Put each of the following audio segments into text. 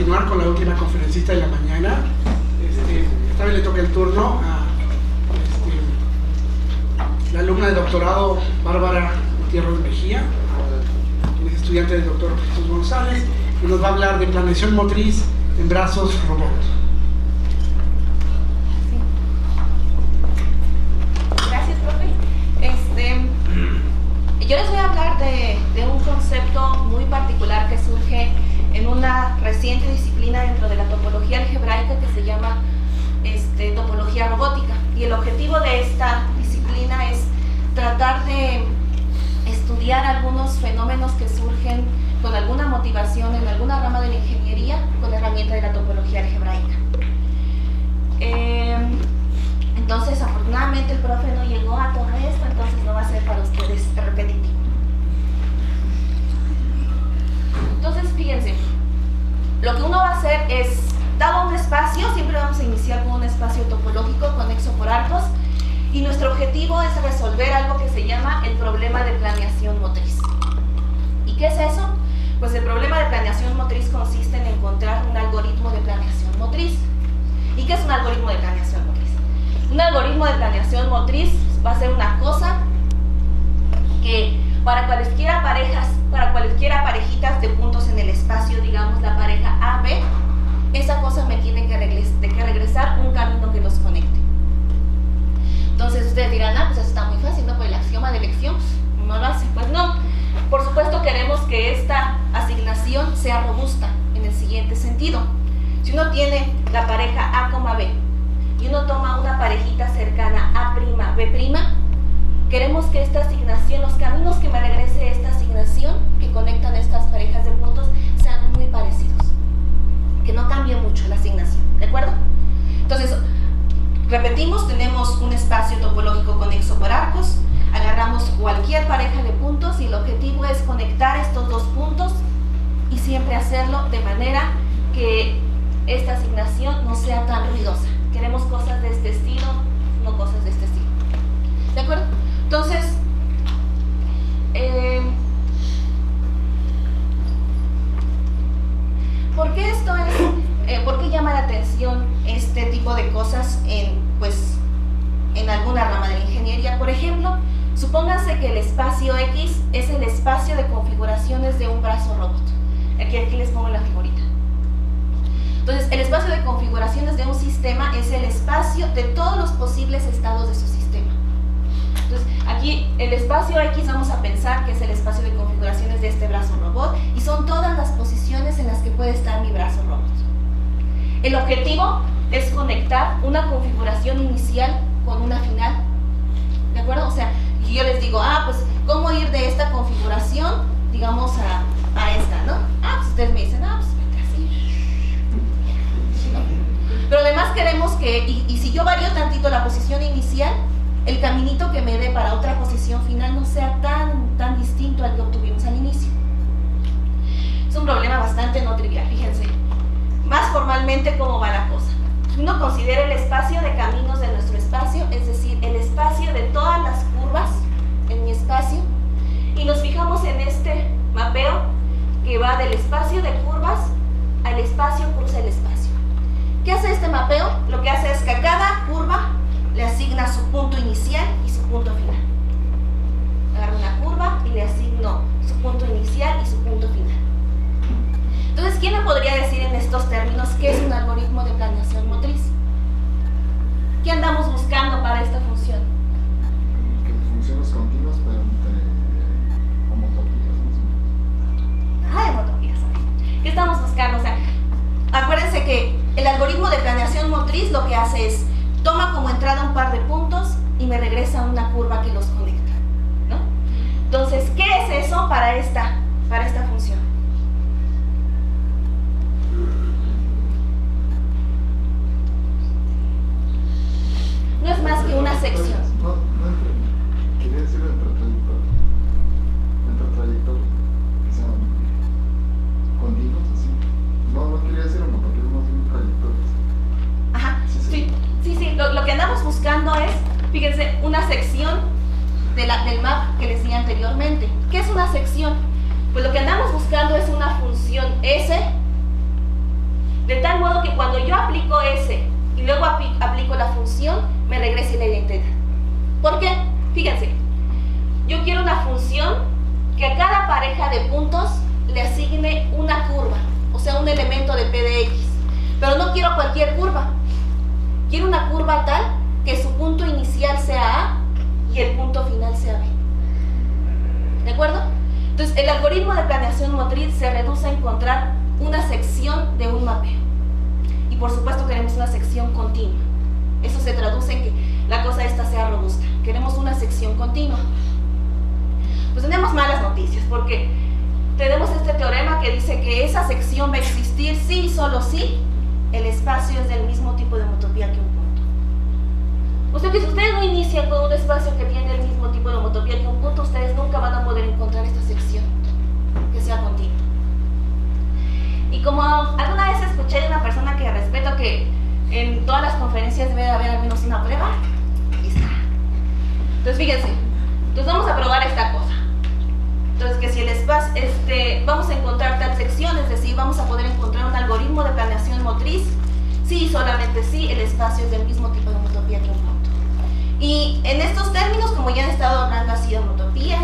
continuar con la última conferencista de la mañana. Esta vez le toca el turno a la alumna de doctorado Bárbara Gutiérrez Mejía, quien es estudiante del doctor Jesús González, y nos va a hablar de planeación motriz en brazos robot. Gracias, profe. Yo les voy a hablar de un concepto muy particular que surge en una reciente disciplina dentro de la topología algebraica que se llama topología robótica. Y el objetivo de esta disciplina es tratar de estudiar algunos fenómenos que surgen con alguna motivación en alguna rama de la ingeniería con la herramienta de la topología algebraica. Entonces, afortunadamente el profe no llegó a todo esto, entonces no va a ser para ustedes repetitivo. Entonces, fíjense, lo que uno va a hacer es, dado un espacio, siempre vamos a iniciar con un espacio topológico conexo por arcos, y nuestro objetivo es resolver algo que se llama el problema de planeación motriz. ¿Y qué es eso? Pues el problema de planeación motriz consiste en encontrar un algoritmo de planeación motriz. ¿Y qué es un algoritmo de planeación motriz? Un algoritmo de planeación motriz va a ser una cosa que para cualesquiera parejas, para cualesquiera parejitas de puntos en el espacio, digamos la pareja AB, esa cosa me tiene que regresar un camino que los conecte. Entonces ustedes dirán, pues eso está muy fácil, ¿no? Pues el axioma de elección no lo hace. Pues no, por supuesto queremos que esta asignación sea robusta en el siguiente sentido. Si uno tiene la pareja A, B, y uno toma una parejita cercana A', B', queremos que esta asignación, los caminos que me regrese esta asignación, que conectan estas parejas de puntos, sean muy parecidos. Que no cambie mucho la asignación, ¿de acuerdo? Entonces, repetimos, tenemos un espacio topológico conexo por arcos, agarramos cualquier pareja de puntos y el objetivo es conectar estos dos puntos y siempre hacerlo de manera que esta asignación no sea tan ruidosa. Queremos cosas de este estilo, no cosas de este estilo. ¿De acuerdo? Entonces, ¿por qué esto es, por qué llama la atención este tipo de cosas en alguna rama de la ingeniería? Por ejemplo, supónganse que el espacio X es el espacio de configuraciones de un brazo robot. Aquí les pongo la figurita. Entonces, el espacio de configuraciones de un sistema es el espacio de todos los posibles estados de su sistema. Entonces, aquí el espacio X vamos a pensar que es el espacio de configuraciones de este brazo robot y son todas las posiciones en las que puede estar mi brazo robot. El objetivo es conectar una configuración inicial con una final. ¿De acuerdo? O sea, yo les digo, pues, ¿cómo ir de esta configuración, digamos, a esta, ¿no? Pues ustedes me dicen, pues, vete así. Pero además queremos que, y si yo varío tantito la posición inicial, el caminito que me dé para otra posición final no sea tan distinto al que obtuvimos al inicio. Es un problema bastante no trivial, fíjense. Más formalmente, ¿cómo va la cosa? Uno considera el espacio de caminos de nuestro espacio, es decir, el espacio de todas las curvas en mi espacio, y nos fijamos en este mapeo que va del espacio de curvas al espacio cruza el espacio. ¿Qué hace este mapeo? Lo que hace es que a cada curva le asigna su punto inicial y su punto final. Agarro una curva y le asigno su punto inicial y su punto final. Entonces, ¿quién me podría decir en estos términos qué es un algoritmo de planeación motriz? ¿Qué andamos buscando para esta función? Que funciones continuas, pero entre homotopías. Homotopías. ¿Qué estamos buscando? O sea, acuérdense que el algoritmo de planeación motriz lo que hace es toma como entrada un par de puntos y me regresa una curva que los conecta, ¿no? Entonces, ¿qué es eso para esta función? No es más que una sección. No, quería decir entre trayectorias, que sean continuos, así. No quería decir homotopías, no son trayectorias. Ajá, sí. Lo que andamos buscando es, fíjense, una sección del map que les di anteriormente. ¿Qué es una sección? Pues lo que andamos buscando es una función S que cuando yo aplico S y luego aplico la función, me regrese la identidad. ¿Por qué? Fíjense, yo quiero una función que a cada pareja de puntos le asigne una curva, o sea, un elemento de P de X. Pero no quiero cualquier curva. Quiero una curva tal que su punto inicial sea A y el punto final sea B. ¿De acuerdo? Entonces, el algoritmo de planeación motriz se reduce a encontrar una sección de un mapeo. Y por supuesto queremos una sección continua. Eso se traduce en que la cosa esta sea robusta. Queremos una sección continua. Pues tenemos malas noticias, porque tenemos este teorema que dice que esa sección va a existir sí y solo si el espacio es del mismo tipo de homotopía que un punto. O sea que si ustedes no inician con un espacio que tiene el mismo tipo de homotopía que un punto, ustedes nunca van a poder encontrar esta sección que sea continua. Y como alguna vez escuché de una persona que respeto que en todas las conferencias debe de haber al menos una prueba, aquí está. Entonces fíjense, entonces vamos a probar esta cosa. Entonces que si el espacio, vamos a encontrar tal sección, es decir, vamos a poder encontrar un algoritmo de planeación motriz, sí y solamente si el espacio es del mismo tipo de homotopía que un punto. Y en estos términos, como ya han estado hablando así de homotopía,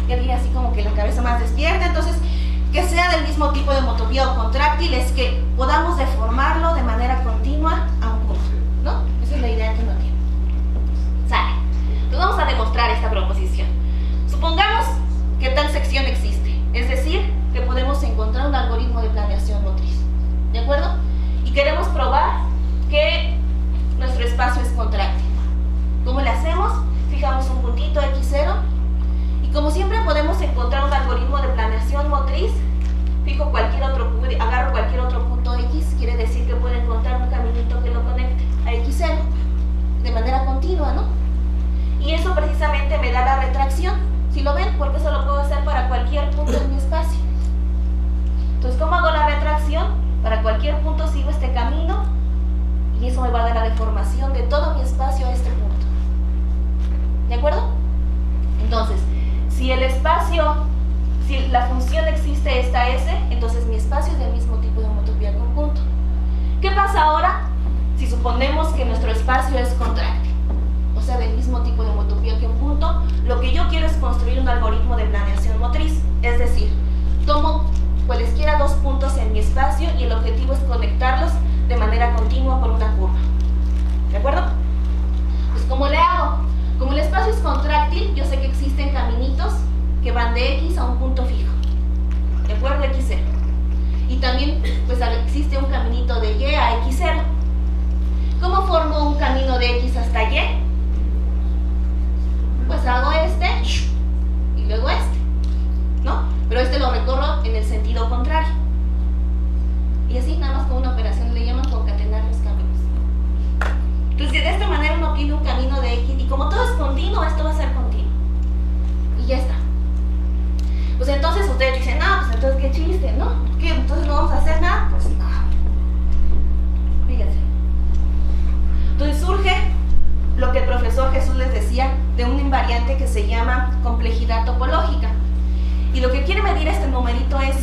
ya viene así como que la cabeza más despierta, entonces que sea del mismo tipo de homotopía o contráctil es que podamos deformarlo de manera continua a un punto, ¿no? Esa es la idea que uno tiene. Sale. Entonces vamos a demostrar esta proposición. Supongamos que tal sección existe, es decir, que podemos encontrar un algoritmo de planeación motriz, ¿de acuerdo? Y queremos probar que nuestro espacio es contráctil. ¿Cómo le hacemos? Fijamos un puntito X0 y como siempre podemos encontrar un algoritmo de planeación motriz, fijo cualquier otro, agarro cualquier otro punto X, quiere decir que puedo encontrar un caminito que lo conecte a X0 de manera continua, ¿no? Y eso precisamente me da la retracción. Si lo ven, porque eso lo puedo hacer para cualquier punto en mi espacio. Entonces, ¿cómo hago la retracción? Para cualquier punto sigo este camino y eso me va a dar la deformación de todo mi espacio a este punto. ¿De acuerdo? Entonces, si el espacio, si la función existe esta S, entonces mi espacio es del mismo tipo de homotopía que un punto. ¿Qué pasa ahora si suponemos que nuestro espacio es contráctil? O sea, del mismo tipo de homotopía que un punto. Lo que yo quiero es construir un algoritmo de planeación motriz, es decir, tomo cualesquiera dos puntos en mi espacio y el objetivo es conectarlos de manera continua por una curva. ¿De acuerdo? Pues ¿cómo le hago? Como el espacio es contráctil, yo sé que existen caminitos que van de X a un punto fijo. ¿De acuerdo? X0. Y también pues existe un caminito de Y a X0. ¿Cómo formo un camino de X hasta Y? Pues hago este y luego este, ¿no? Pero este lo recorro en el sentido contrario. Y así, nada más con una operación le llaman concatenar los caminos. Entonces, de esta manera uno obtiene un camino de X y como todo es continuo, esto va a ser continuo. Y ya está. Pues entonces ustedes dicen, no, pues entonces qué chiste, ¿no? ¿Qué? Entonces no vamos a hacer nada. Pues no. Fíjense. Entonces surge lo que el profesor Jesús les decía de una invariante que se llama complejidad topológica. Y lo que quiere medir este numerito es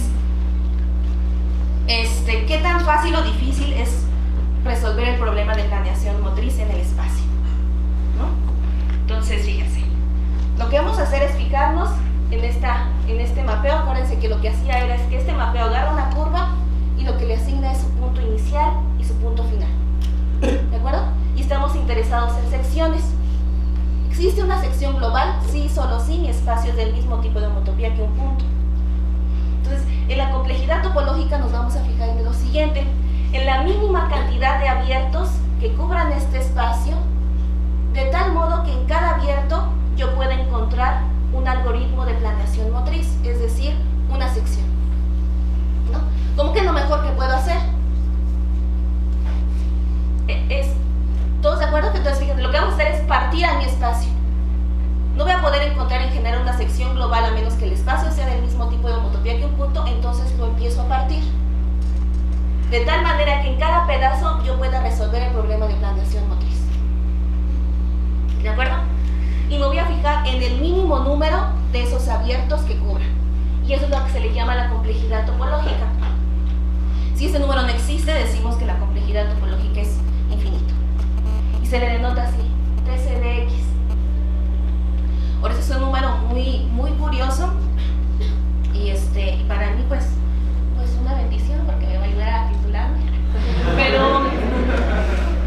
qué tan fácil o difícil es resolver el problema de planeación motriz en el espacio, ¿no? Entonces, fíjense, lo que vamos a hacer es fijarnos en este mapeo. Acuérdense que lo que hacía era que este mapeo agarra una curva y lo que le asigna es su punto inicial y su punto final, ¿de acuerdo? Y estamos interesados en secciones. ¿Existe una sección global? Sí, solo sí, mi espacio es del mismo tipo de homotopía que un punto. Entonces, en la complejidad topológica nos vamos a fijar en lo siguiente: en la mínima cantidad de abiertos que cubran este espacio, de tal modo que en cada abierto yo pueda encontrar un algoritmo de planeación motriz, es decir, una sección, ¿no? ¿Cómo que es lo mejor que puedo hacer? ¿Todos de acuerdo? Que entonces, fíjense, lo que vamos a hacer es partir a mi espacio. No voy a poder encontrar en general una sección global a menos que el espacio sea del mismo tipo de homotopía que un punto, entonces lo empiezo a partir. De tal manera que en cada pedazo yo pueda resolver el problema de planeación motriz. ¿De acuerdo? Y me voy a fijar en el mínimo número de esos abiertos que cubran. Y eso es lo que se le llama la complejidad topológica. Si ese número no existe, decimos que la complejidad topológica es infinito. Y se le denota así, 13 de X. Ahora, ese es un número muy curioso. Y para mí, pues una bendición, porque me va a ayudar a titularme.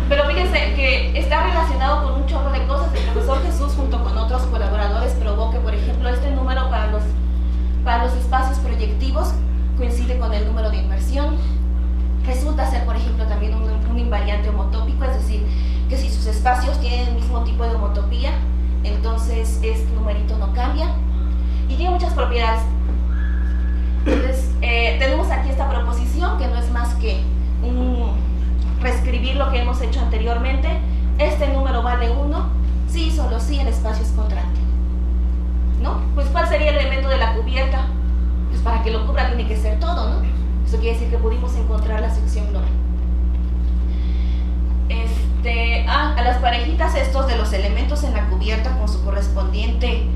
Pero fíjense que está relacionado con un chorro de cosas. El profesor Jesús, junto con otros colaboradores, probó que, por ejemplo, este número para los espacios proyectivos coincide con el número de inmersión. Resulta ser, por ejemplo, también un invariante homotópico, es decir, que si sus espacios tienen el mismo tipo de homotopía, entonces este numerito no cambia. Y tiene muchas propiedades. Entonces, tenemos aquí esta proposición, que no es más que reescribir lo que hemos hecho anteriormente. Este número vale 1 si y solo si el espacio es contractil, ¿no? Pues, ¿cuál sería el elemento de la cubierta? Pues para que lo cubra tiene que ser todo, ¿no? Eso quiere decir que pudimos encontrar la sección global. A las parejitas estos de los elementos en la cubierta con su correspondiente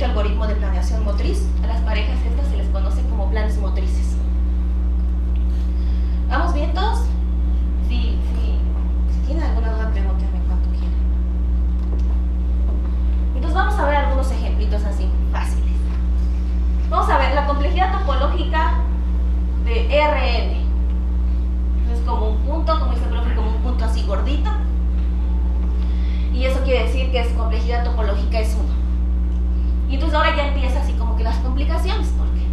algoritmo de planeación motriz, a las parejas estas se les conoce como planes motrices. ¿Vamos bien todos? Si tienen alguna duda, pregúntenme cuanto quieran. Entonces vamos a ver algunos ejemplitos así, fáciles. Vamos a ver la complejidad topológica de Rn. Es como un punto, como dice el profe, como un punto así gordito. Y eso quiere decir que su complejidad topológica es 1. Y entonces ahora ya empieza así como que las complicaciones, porque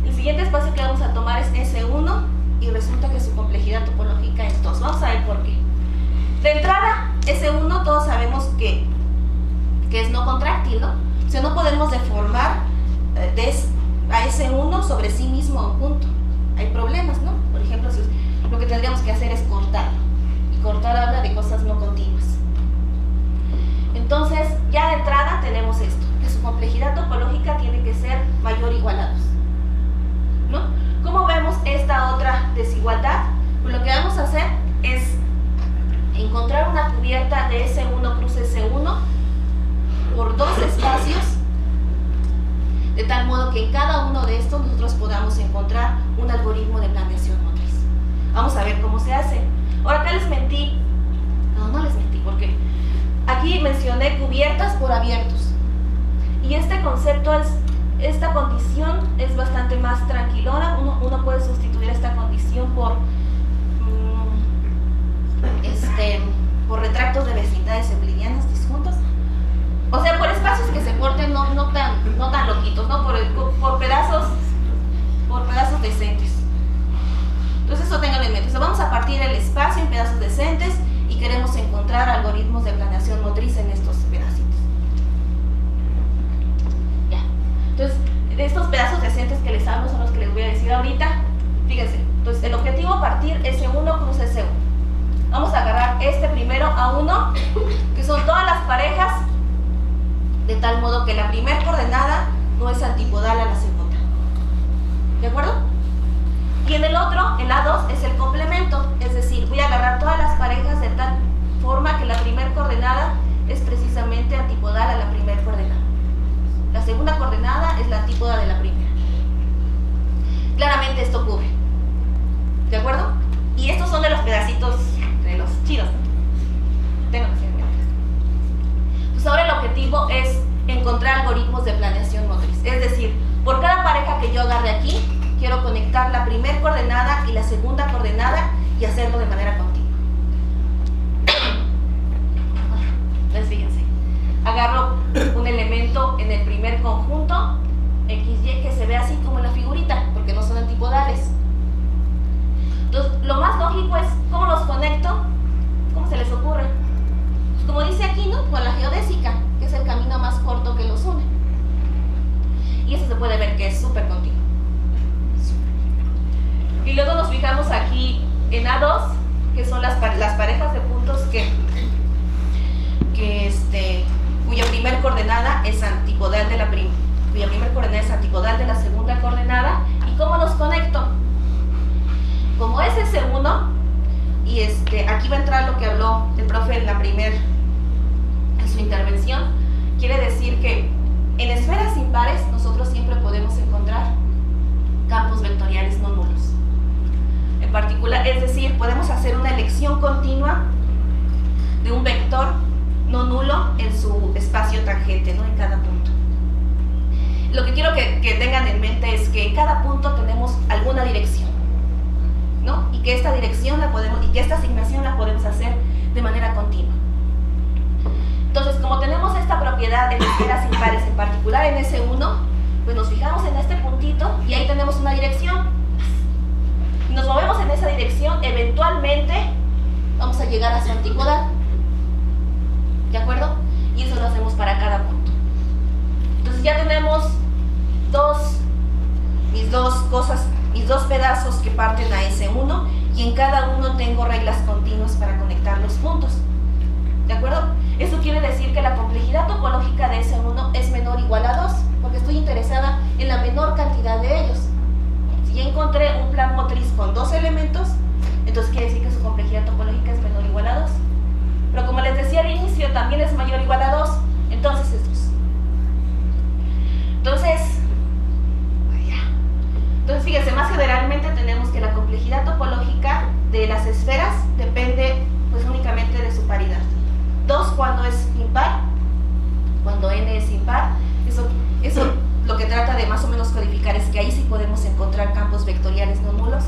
el siguiente espacio que vamos a tomar es S1 y resulta que su complejidad topológica es 2. Vamos a ver por qué. De entrada, S1 todos sabemos que es no contráctil, ¿no? O sea, no podemos deformar a S1 sobre sí mismo a un punto. Hay problemas, ¿no? Por ejemplo, lo que tendríamos que hacer es cortarlo. Y cortar habla de cosas no continuas. Entonces, ya de entrada tenemos esto, que su complejidad topológica tiene que ser mayor o igual a 2, ¿no? ¿Cómo vemos esta otra desigualdad? Pues lo que vamos a hacer es encontrar una cubierta de S1 cruz S1 por 2 espacios, de tal modo que en cada uno de estos nosotros podamos encontrar un algoritmo de planeación motriz. Vamos a ver cómo se hace. Ahora acá les mentí. No les mentí, porque aquí mencioné cubiertas por abiertos. Y este concepto esta condición es bastante más tranquilona. Uno puede sustituir esta condición por retractos de vecindades euclidianas disjuntos. O sea, por espacios que se corten no tan loquitos, ¿no? Por pedazos decentes. Entonces eso ténganlo en mente. Entonces vamos a partir el espacio en pedazos decentes y queremos encontrar algoritmos de planeación motriz en estos pedacitos. Ya. Entonces, de estos pedazos decentes que les hablo son los que les voy a decir ahorita. Fíjense. Entonces, el objetivo partir S1 cruz S1. Vamos a agarrar primero a 1, que son todas las parejas, de tal modo que la primera coordenada no es antipodal a la segunda. ¿De acuerdo? Y en el otro, el A2, es el complemento, es decir, voy a agarrar todas las parejas de tal forma que la primera coordenada es precisamente antipodal a la primera coordenada. La segunda coordenada es la antípoda de la primera. Claramente esto cubre. ¿De acuerdo? Y estos son de los pedacitos de los chidos. Tengo que decirme. Pues ahora el objetivo es encontrar algoritmos de planeación motriz. Es decir, por cada pareja que yo agarre aquí, quiero conectar la primera coordenada y la segunda coordenada y hacerlo de manera continua. Entonces fíjense, agarro un elemento en el primer conjunto, XY, que se ve así como en la figurita, porque no son antipodales. Entonces, lo más lógico es, ¿cómo los conecto? ¿Cómo se les ocurre? Pues como dice aquí, ¿no? Con la geodésica, que es el camino más corto que los une. Y eso se puede ver que es súper continuo. Y luego nos fijamos aquí en A2, que son las parejas de puntos cuya primer coordenada es antipodal de la cuya primer coordenada es antipodal de la segunda coordenada. ¿Y cómo los conecto? Como es S1, y aquí va a entrar lo que habló el profe en su intervención, quiere decir que en esferas impares nosotros siempre podemos encontrar campos vectoriales no nulos. es decir, podemos hacer una elección continua de un vector no nulo en su espacio tangente, ¿no? En cada punto. Lo que quiero que tengan en mente es que en cada punto tenemos alguna dirección, ¿no? Y que esta dirección y que esta asignación la podemos hacer de manera continua. Entonces, como tenemos esta propiedad en esferas impares, en particular en S1, pues nos fijamos en este puntito y ahí tenemos una dirección. Y nos movemos en esa dirección, eventualmente vamos a llegar a su antigüedad. ¿De acuerdo? Y eso lo hacemos para cada punto. Entonces ya tenemos mis dos pedazos que parten a S1 y en cada uno tengo reglas continuas para conectar los puntos. ¿De acuerdo? Eso quiere decir que la complejidad topológica de S1 es menor o igual a 2, porque estoy interesada en la menor cantidad de ellos. Si ya encontré un plan motriz con 2 elementos, entonces quiere decir que su complejidad topológica es menor o igual a 2. Pero como les decía al inicio, también es mayor o igual a 2, entonces es 2. Entonces, fíjense, más generalmente tenemos que la complejidad topológica de las esferas depende pues únicamente de su paridad. 2 cuando es impar, cuando n es impar, eso lo que trata de más o menos codificar es que ahí sí podemos encontrar campos vectoriales no nulos,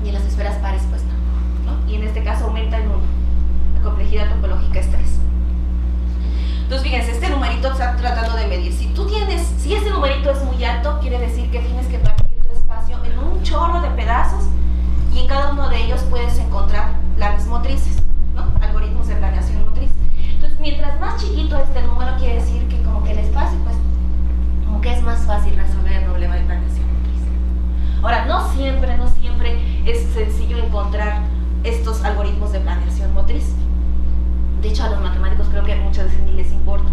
y en las esferas pares pues no. Y en este caso aumenta en 1. La complejidad topológica es 3. Entonces fíjense, este numerito está tratando de medir. Si este numerito es muy alto, quiere decir que tienes que partir tu espacio en un chorro de pedazos y en cada uno de ellos puedes encontrar planes motrices, ¿no? Algoritmos de planeación motriz. Entonces, mientras más chiquito este el número, quiere decir que como que el espacio, pues, como que es más fácil resolver el problema de planeación motriz. Ahora, no siempre es sencillo encontrar estos algoritmos de planeación motriz. De hecho, a los matemáticos creo que muchas veces ni les importa.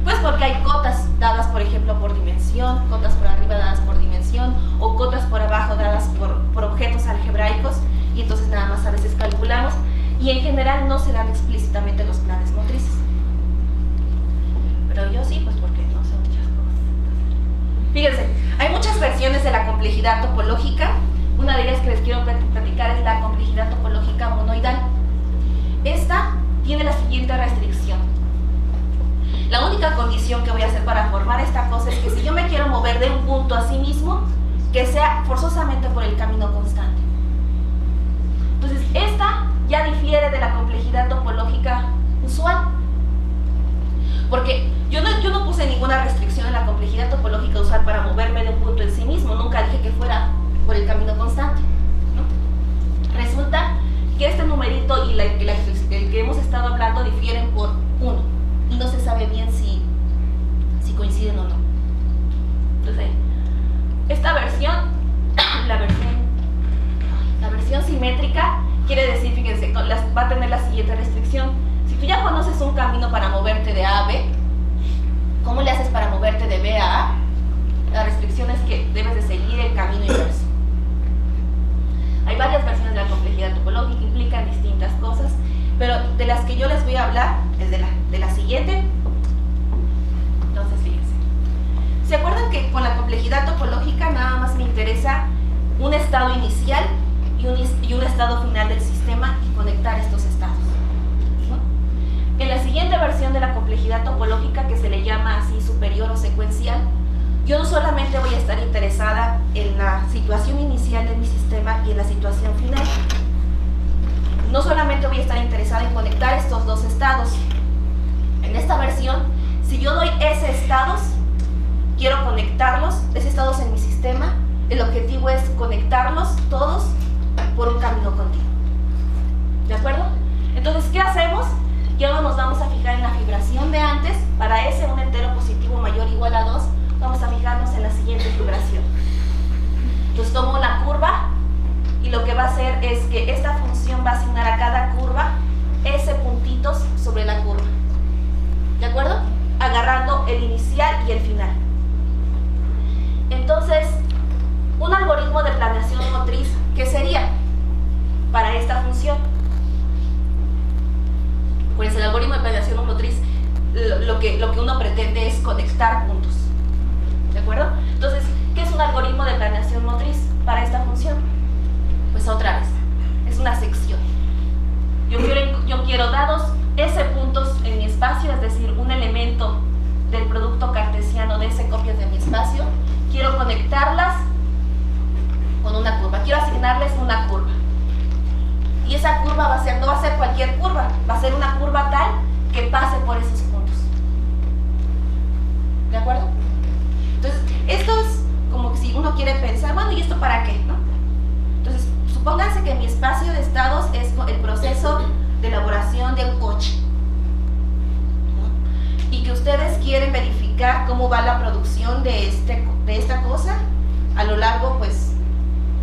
Pues porque hay cotas dadas, por ejemplo, por dimensión, cotas por arriba dadas por dimensión, o cotas por abajo dadas por objetos algebraicos, y entonces nada más a veces calculamos, y en general no se dan explícitamente los planes motrices. Pero yo sí, pues porque no sé muchas cosas. Fíjense, hay muchas versiones de la complejidad topológica. Una de ellas que les quiero platicar es la complejidad topológica monoidal. Esta tiene la siguiente restricción. La única condición que voy a hacer para formar esta cosa es que si yo me quiero mover de un punto a sí mismo, que sea forzosamente por el camino constante. Entonces, esta ya difiere de la complejidad topológica usual. Porque yo no puse ninguna restricción en la complejidad topológica usual para moverme de un punto en sí mismo. Nunca dije que fuera por el camino constante, ¿no? Resulta que este numerito y el que hemos estado hablando difieren por 1 y no se sabe bien si coinciden o no. Entonces, esta versión, la versión simétrica quiere decir, fíjense, va a tener la siguiente restricción. Si tú ya conoces un camino para moverte de A a B, ¿cómo le haces para moverte de B a A? La restricción es que debes de seguir el camino inverso. Hay varias versiones de la complejidad topológica, implican distintas cosas, pero de las que yo les voy a hablar es de la siguiente. Entonces, fíjense. ¿Se acuerdan que con la complejidad topológica nada más me interesa un estado inicial y un estado final del sistema y conectar estos estados, ¿no? En la siguiente versión de la complejidad topológica, que se le llama así superior o secuencial, yo no solamente voy a estar interesada en la situación inicial de mi sistema y en la situación final. No solamente voy a estar interesada en conectar estos dos estados. En esta versión, si yo doy S estados, quiero conectarlos, S estados en mi sistema, el objetivo es conectarlos todos por un camino continuo. ¿De acuerdo? Entonces, ¿qué hacemos? Ya no nos vamos a fijar en la fibración de antes. Para S, un entero positivo mayor o igual a 2, vamos a fijarnos en la siguiente fibración. Entonces tomo la curva y lo que va a hacer es que esta función va a asignar a cada curva S puntitos sobre la curva. ¿De acuerdo? Agarrando el inicial y el final. Entonces, un algoritmo de planeación motriz, ¿qué sería para esta función? Pues el algoritmo de planeación motriz, lo que uno pretende es conectar puntos. ¿De acuerdo? Entonces, ¿qué es un algoritmo de planeación motriz para esta función? no va a ser cualquier curva, va a ser una curva tal que pase por esos puntos. ¿De acuerdo? Entonces, esto es como que si uno quiere pensar, bueno, ¿y esto para qué? ¿No? Entonces, supónganse que mi espacio de estados es el proceso de elaboración de un coche, ¿no? Y que ustedes quieren verificar cómo va la producción de esta cosa a lo largo, pues,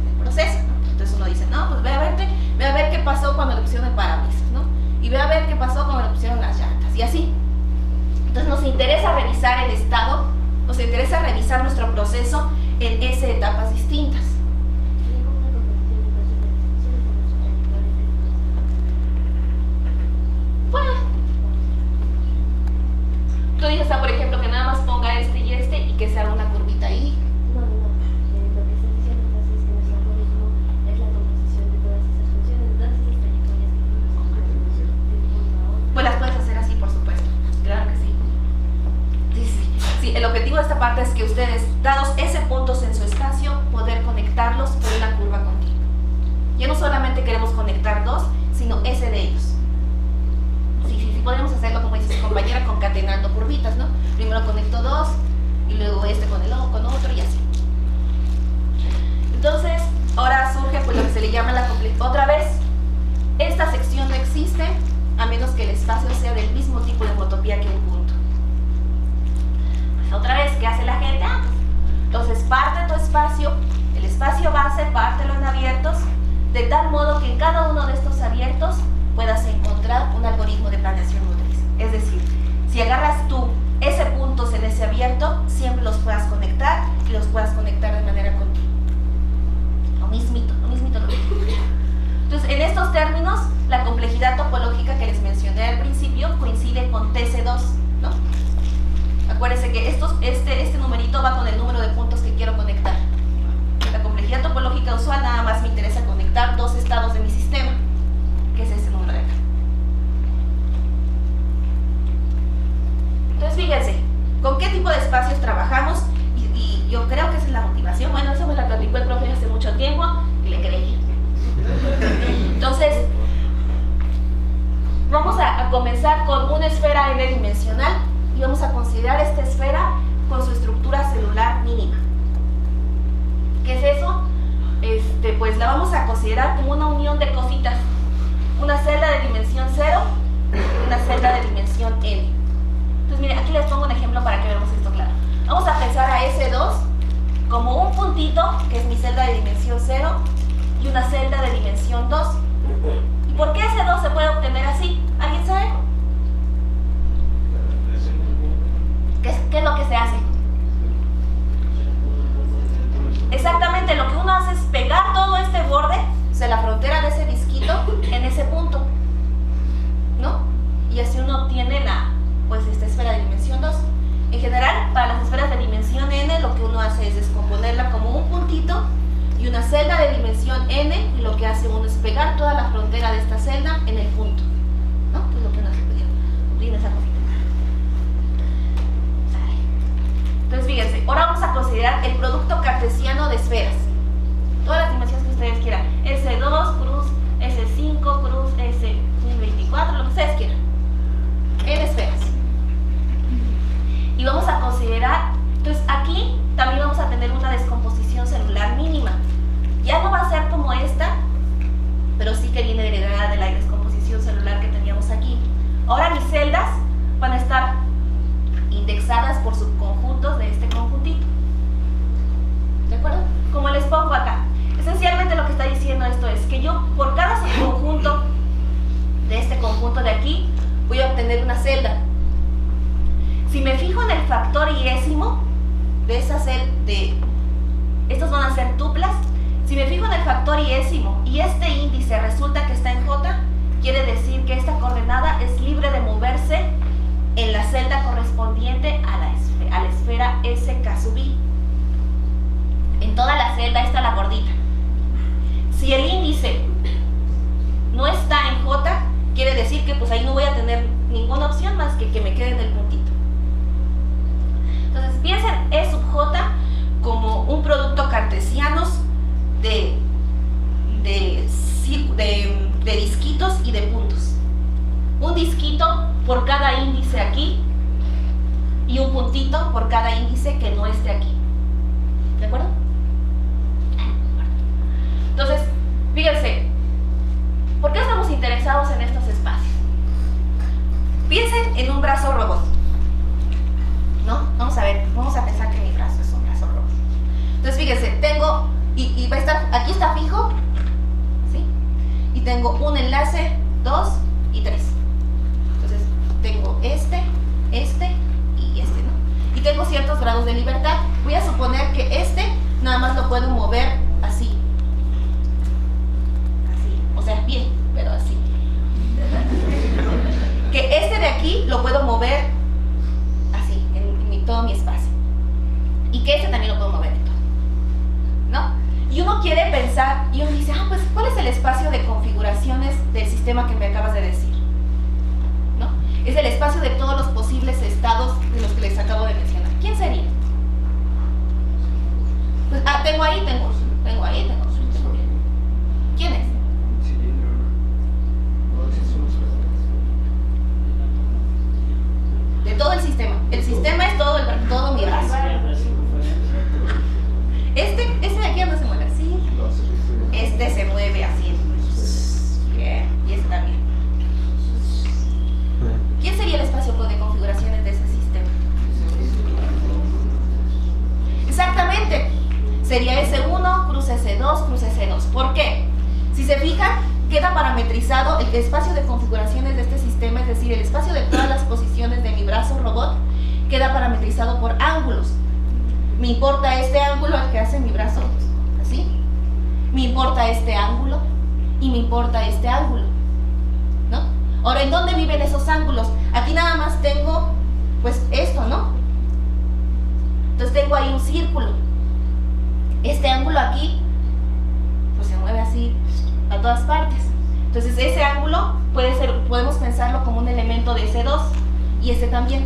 del proceso, ¿no? Entonces uno dice, no, pues ve a ver qué pasó cuando le pusieron el parabrisas, ¿no? Y ve a ver qué pasó cuando le pusieron las llantas, y así. Entonces nos interesa revisar el estado, nos interesa revisar nuestro proceso en esas etapas distintas. Bueno, tú dices, por ejemplo, que nada más ponga este y que se haga una curvita ahí. No, lo que estoy diciendo entonces es que nuestro algoritmo es la composición de todas esas funciones, de todas esas trayectorias que tenemos de punto a otro. Pues las puedes hacer así, por supuesto. Claro que sí. Sí, el objetivo de esta parte es que ustedes, dados ese puntos en su espacio, poder conectarlos por una curva continua. Ya no solamente queremos conectar dos, sino ese de ellos. Sí, podemos hacerlo como dice su compañera, concatenando curvitas, ¿no? Primero conecto dos, y luego con otro, y así. Entonces, ahora surge pues lo que se le llama la complejidad. Otra vez, esta sección no existe, a menos que el espacio sea del mismo tipo de homotopía que un punto. Pues otra vez, ¿qué hace la gente? Entonces parte tu espacio, el espacio base, pártelo en abiertos, de tal modo que en cada uno de estos abiertos puedas encontrar un algoritmo de planeación motriz. Es decir, si agarras tú ese puntos en ese abierto, siempre los puedas conectar y los puedas conectar de manera continua. Lo mismito lo mismo. Entonces, en estos términos, la complejidad topológica que les mencioné al principio coincide con TC2, ¿no? Acuérdense que este numerito va con el número de puntos que quiero conectar. La complejidad topológica usual nada más me interesa conectar dos estados de mi sistema, que es este número de acá. Entonces, fíjense, ¿con qué tipo de espacios trabajamos? Y yo creo que esa es la motivación. Bueno, eso me la platicó el profe hace mucho tiempo y le creí. Entonces, vamos a comenzar con una esfera n-dimensional y vamos a considerar esta esfera con su estructura celular mínima. ¿Qué es eso? Pues la vamos a considerar como una unión de cositas. Una celda de dimensión 0 y una celda de dimensión n. Entonces, miren, aquí les pongo un ejemplo para que veamos esto claro. Vamos a pensar a S2 como un puntito, que es mi celda de dimensión 0, y una celda de dimensión 2. ¿Y por qué S2 se puede obtener así? ¿Alguien sabe? ¿Qué es lo que se hace? Exactamente, lo que uno hace es pegar todo este borde, o sea, la frontera de ese disquito, en ese punto, ¿no? Y así uno obtiene esta esfera de dimensión 2. En general, para las esferas de dimensión n, lo que uno hace es descomponerla como un puntito y una celda de dimensión n, y lo que hace uno es pegar toda la frontera de esta celda en el punto, ¿no? Es lo que uno hace, viene esa cosita. Entonces, fíjense, ahora vamos a considerar el producto cartesiano de esferas. Todas las dimensiones que ustedes quieran. S2, cruz, S5, cruz, S24, lo que ustedes quieran. En esferas. Y vamos a considerar, entonces aquí también vamos a tener una descomposición celular mínima. Ya no va a ser como esta, pero sí que viene heredada de la descomposición celular que teníamos aquí. Ahora mis celdas van a estar indexadas por subconjuntos de este conjuntito. ¿De acuerdo? Como les pongo acá. Esencialmente lo que está diciendo esto es que yo por cada subconjunto de este conjunto de aquí voy a obtener una celda. Si me fijo en el factor iésimo de esa celda, estos van a ser tuplas. Si me fijo en el factor iésimo y este índice resulta que está en J, quiere decir que esta coordenada es libre de moverse en la celda correspondiente a la esfera SK sub I. En toda la celda está la gordita. Si el índice no está en J, quiere decir que pues ahí no voy a tener ninguna opción más que me quede en el puntito. Entonces piensen E sub J como un producto cartesianos de disquitos y que no esté aquí. ¿De acuerdo? Entonces, fíjense, ¿por qué estamos interesados en estos espacios? Piensen en un brazo robot, ¿no? Vamos a ver, vamos a pensar que mi brazo es un brazo robot. Entonces, fíjense, tengo, y va a estar, aquí está fijo, ¿sí? Y tengo un enlace, 2 y 3. Entonces, tengo este y este, ¿no? Y tengo ciertos grados de libertad. Voy a suponer que este nada más lo puedo mover así. O sea, bien, pero así. Que este de aquí lo puedo mover así, en todo mi espacio. Y que este también lo puedo mover en todo, ¿no? Y uno quiere pensar, y uno dice, pues, ¿cuál es el espacio de configuraciones del sistema que me acabas de decir? ¿No? Es el espacio de todos los posibles estados de los que les acabo de mencionar. ¿Quién sería? Pues, tengo ahí. ¿Quién es? De todo el sistema. El sistema es todo mi brazo. Este de aquí no se mueve así. Este se mueve así. Bien. Y este también. ¿Quién sería el espacio de configuraciones de ese sistema? Exactamente. Sería S1, cruz S2, cruz S2. ¿Por qué? Si se fijan, queda parametrizado el espacio de configuraciones de este sistema, es decir, el espacio de todas las posiciones de mi brazo robot queda parametrizado por ángulos. Me importa este ángulo al que hace mi brazo, así. Me importa este ángulo y me importa este ángulo, ¿no? Ahora, ¿en dónde viven esos ángulos? Aquí nada más tengo, pues, esto, ¿no? Entonces tengo ahí un círculo. Este ángulo aquí, pues se mueve así a todas partes. Entonces ese ángulo podemos pensarlo como un elemento de S2 y este también.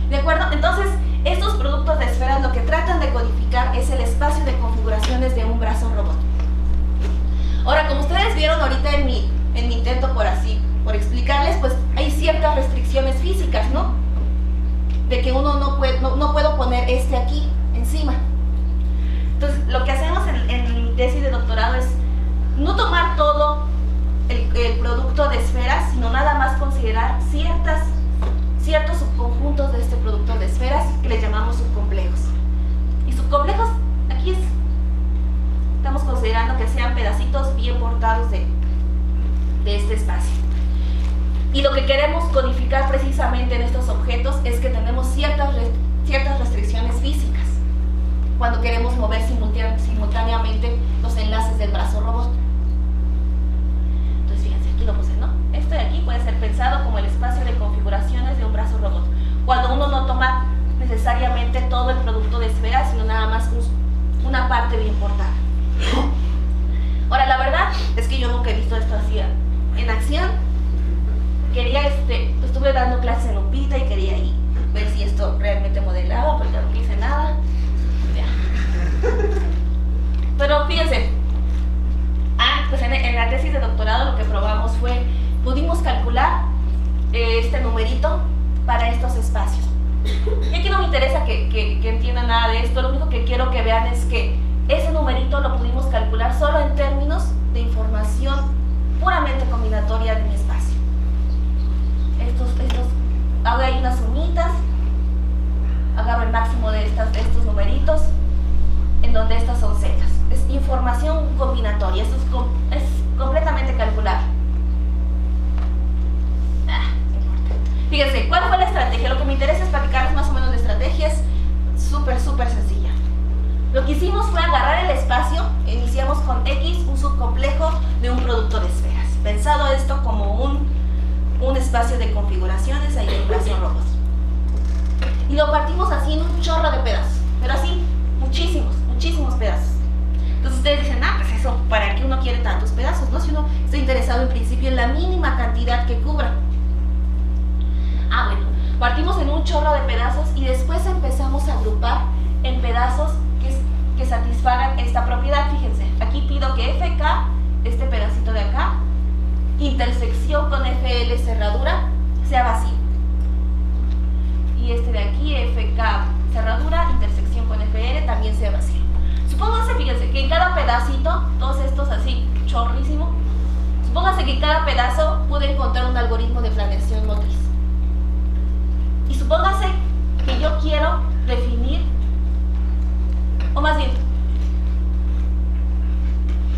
¿De acuerdo? Entonces, estos productos de esferas lo que tratan de codificar es el espacio de configuraciones de un brazo robot. Ahora, como ustedes vieron ahorita en mi intento por explicarles, pues hay ciertas restricciones físicas, ¿no? De que uno no puedo poner este aquí encima. Entonces, lo que hacemos en mi tesis de doctorado es no tomar todo el producto de esferas, sino nada más considerar ciertos subconjuntos de este producto de esferas que les llamamos subcomplejos. Y subcomplejos, aquí estamos considerando que sean pedacitos bien portados de este espacio. Y lo que queremos codificar precisamente en estos objetos es que tenemos ciertas restricciones físicas cuando queremos mover simultáneamente los enlaces del brazo robot. Entonces, fíjense, aquí lo puse, ¿no? Esto de aquí puede ser pensado como el espacio de configuraciones de un brazo robot. Cuando uno no toma necesariamente todo el producto de esferas, sino nada más una parte bien portada. Ahora, la verdad es que yo nunca he visto esto así en acción. Estuve dando clases en UPITA y quería ahí ver si esto realmente modelaba, pero ya no hice nada. Pero fíjense, pues en la tesis de doctorado lo que probamos pudimos calcular este numerito para estos espacios. Y aquí no me interesa que entiendan nada de esto, lo único que quiero que vean es que ese numerito lo pudimos calcular solo en términos de información puramente combinatoria de mi espacio. Hago ahí unas sumitas, agarro el máximo de estos numeritos, en donde estas son zetas. Es información combinatoria, esto es completamente calculable. Fíjense, ¿cuál fue la estrategia? Lo que me interesa es platicarles más o menos de estrategias súper sencilla. Lo que hicimos fue agarrar el espacio, iniciamos con X, un subcomplejo de un producto de esferas. Pensado esto como un espacio de configuraciones ahí en un brazo robot. Y lo partimos así en un chorro de pedazos, pero así, muchísimos pedazos. Entonces ustedes dicen, pues eso, ¿para qué uno quiere tantos pedazos? ¿No? Si uno está interesado en principio en la mínima cantidad que cubra. Bueno, partimos en un chorro de pedazos y después empezamos a agrupar en pedazos que satisfagan esta propiedad. Fíjense, aquí pido que FK, este pedacito de acá, intersección con FL cerradura, sea vacío. Y este de aquí, FK cerradura, intersección con FR, también sea vacío. Supónganse, fíjense, que en cada pedacito, todos estos así, chorrísimo, supónganse que en cada pedazo pude encontrar un algoritmo de planeación motriz. Y supónganse que yo quiero definir, o más bien,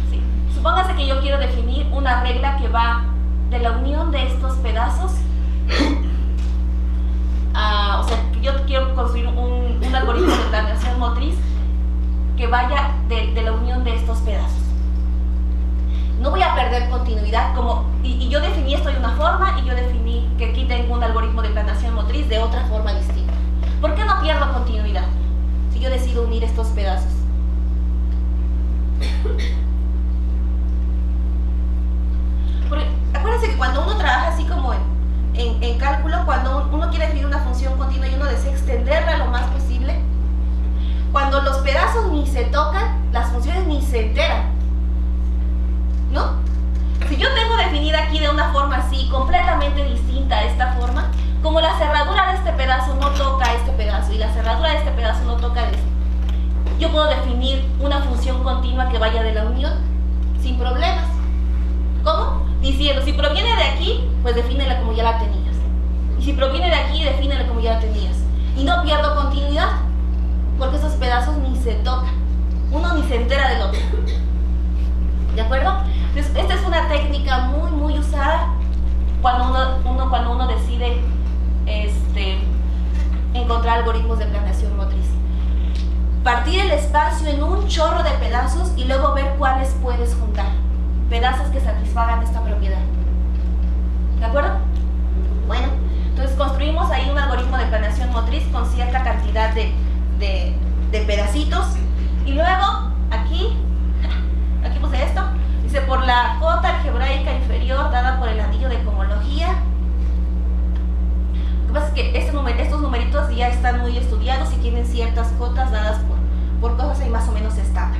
sí, supónganse que yo quiero definir una regla que va de la unión de estos pedazos, o sea, que yo quiero construir un algoritmo de planeación motriz que vaya de la unión de estos pedazos. No voy a perder continuidad, y yo definí esto de una forma, y yo definí que aquí tengo un algoritmo de planeación motriz de otra forma distinta. ¿Por qué no pierdo continuidad si yo decido unir estos pedazos? Porque acuérdense que cuando uno trabaja así como en cálculo, cuando uno quiere definir una función continua y uno desea extenderla lo más posible, cuando los pedazos ni se tocan, las funciones ni se enteran, ¿no? Si yo tengo definida aquí de una forma así, completamente distinta a esta forma, como la cerradura de este pedazo no toca a este pedazo y la cerradura de este pedazo no toca a este, yo puedo definir una función continua que vaya de la unión sin problemas. ¿Cómo? Diciendo, si proviene de aquí, pues defínela como ya la tenías. Y si proviene de aquí, defínela como ya la tenías. Y no pierdo continuidad, porque esos pedazos ni se tocan. Uno ni se entera del otro. ¿De acuerdo? Entonces, esta es una técnica muy, muy usada cuando uno decide encontrar algoritmos de planeación motriz. Partir el espacio en un chorro de pedazos y luego ver cuáles puedes juntar. Pedazos que satisfagan esta propiedad. ¿De acuerdo? Bueno, entonces construimos ahí un algoritmo de planeación motriz con cierta cantidad de pedacitos. Y luego, aquí puse esto. Dice, por la cota algebraica inferior dada por el anillo de cohomología. Lo que pasa es que estos numeritos ya están muy estudiados y tienen ciertas cotas dadas por cosas ahí más o menos estándar.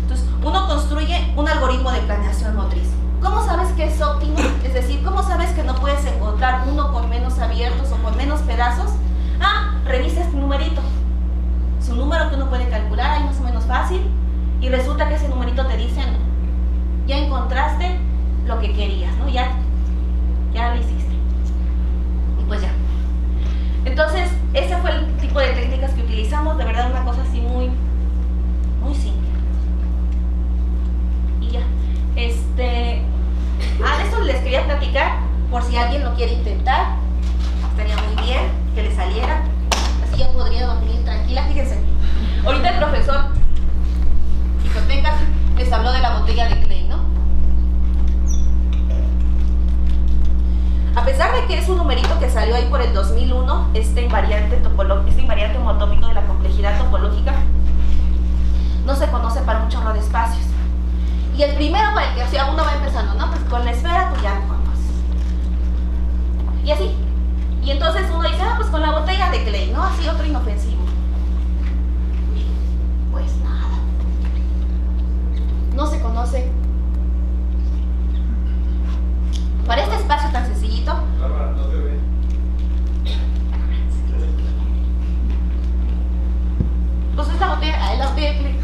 Entonces, uno construye un algoritmo de planeación motriz. ¿Cómo sabes que es óptimo? Es decir, ¿cómo sabes que no puedes encontrar uno con menos abiertos o con menos pedazos? Revisa este numerito. Es un número que uno puede calcular ahí más o menos fácil, y resulta que ese numerito te dice, ya encontraste lo que querías, ¿no? Ya lo hiciste. Y pues ya. Entonces, ese fue el tipo de técnicas que utilizamos, de verdad una cosa así muy, muy simple. Y ya. De esto les quería platicar, por si alguien lo quiere intentar, estaría muy bien que le saliera, así ya podría dormir tranquila. Fíjense, ahorita el profesor Hipotecas les habló de la botella de Klein, ¿no? A pesar de que es un numerito que salió ahí por el 2001, este invariante homotópico de la complejidad topológica no se conoce para un chorro de espacios. Y el primero para el que, o sea, uno va empezando, ¿no? Pues con la esfera, pues ya lo conoces. Y así. Y entonces uno dice, pues con la botella de Klein, ¿no? Así, otro inofensivo. Pues nada. No se conoce. Para este espacio tan sencillito. No se ve. Pues es la botella de Klein.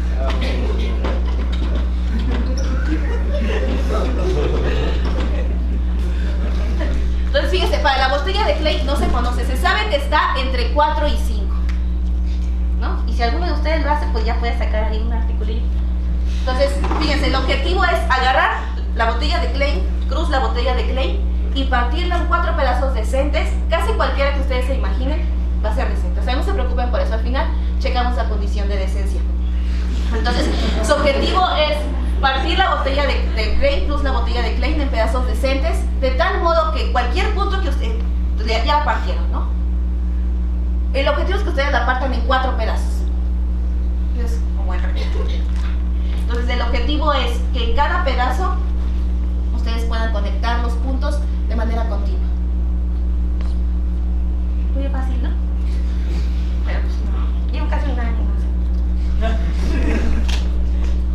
Entonces fíjese, para la botella de Klein no se conoce, se sabe que está entre 4 y 5, ¿no? Y si alguno de ustedes lo hace, pues ya puede sacar ahí un articulillo. Entonces, fíjense, el objetivo es agarrar la botella de Klein, cruz la botella de Klein, y partirla en 4 pedazos decentes. Casi cualquiera que ustedes se imaginen va a ser decente. O sea, no se preocupen por eso, al final checamos la condición de decencia. Entonces, su objetivo es partir la botella de Klein plus la botella de Klein en pedazos decentes, de tal modo que cualquier punto que ustedes ya la partieron, ¿no? El objetivo es que ustedes la partan en 4 pedazos. Es como el reto. Entonces, el objetivo es que en cada pedazo ustedes puedan conectar los puntos de manera continua. Muy fácil, ¿no? Pero pues no. Llevo casi un año.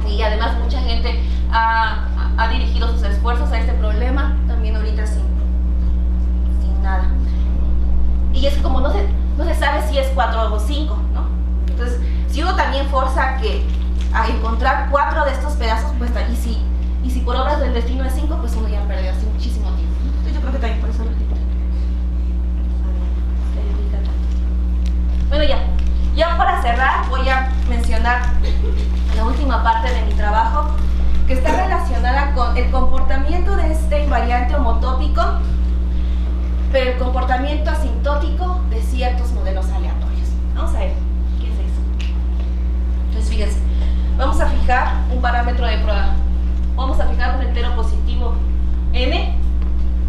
Y además mucha gente ha dirigido sus esfuerzos a este problema, también ahorita sin nada. Y es como no se sabe si es 4 o 5, ¿no? Si uno también forza a encontrar 4 de estos pedazos, pues y si por obras del destino es 5, pues uno ya perdió hace muchísimo tiempo. Entonces yo creo que también por eso lo quito. Bueno, ya para cerrar voy a mencionar la última parte de mi trabajo, que está relacionada con el comportamiento de este invariante homotópico, pero el comportamiento asintótico de ciertos modelos aleatorios. Vamos a ver qué es eso. Entonces fíjense, vamos a fijar un parámetro de prueba. Vamos a fijar un entero positivo n